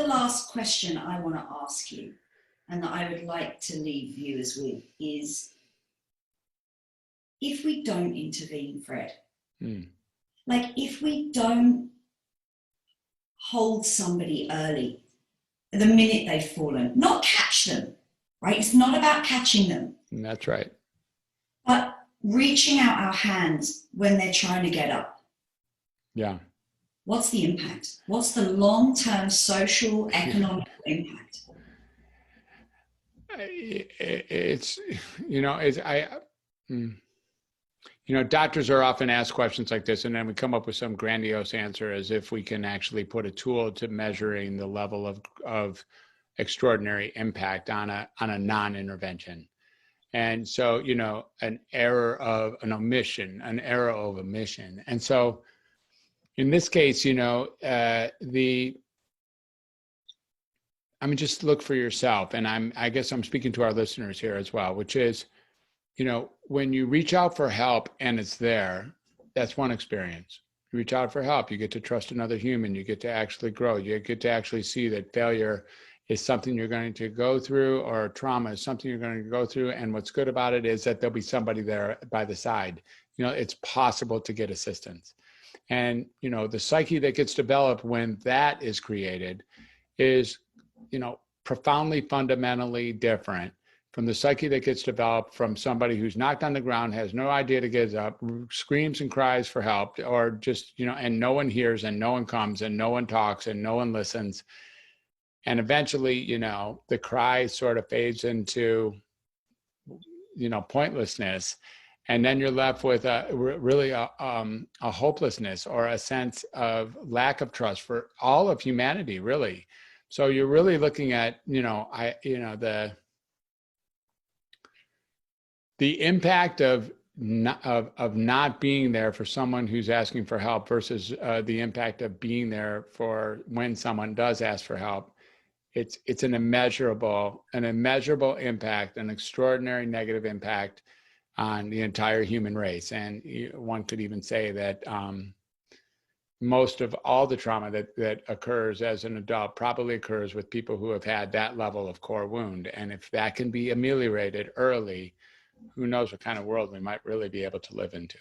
the last question I want to ask you, and that I would like to leave viewers with, is if we don't intervene, Fred, like if we don't hold somebody early, the minute they've fallen, not catch them, right? It's not about catching them. That's right. But reaching out our hands when they're trying to get up. Yeah. What's the impact? What's the long-term social, economic impact? It's, doctors are often asked questions like this, and then we come up with some grandiose answer as if we can actually put a tool to measuring the level of extraordinary impact on a non-intervention. And so, an error of an omission. And so in this case, just look for yourself. And I guess I'm speaking to our listeners here as well, which is, when you reach out for help and it's there, that's one experience. You reach out for help, you get to trust another human, you get to actually grow, you get to actually see that failure is something you're going to go through, or trauma is something you're going to go through. And what's good about it is that there'll be somebody there by the side. It's possible to get assistance. And, the psyche that gets developed when that is created is, profoundly, fundamentally different from the psyche that gets developed from somebody who's knocked on the ground, has no idea to get up, screams and cries for help, or just, and no one hears and no one comes and no one talks and no one listens. And eventually, the cry sort of fades into, pointlessness. And then you're left with a hopelessness or a sense of lack of trust for all of humanity, really. So you're really looking at, the impact of not being there for someone who's asking for help versus the impact of being there for when someone does ask for help. It's an immeasurable impact, an extraordinary negative impact on the entire human race. And one could even say that most of all the trauma that occurs as an adult probably occurs with people who have had that level of core wound. And if that can be ameliorated early, who knows what kind of world we might really be able to live into.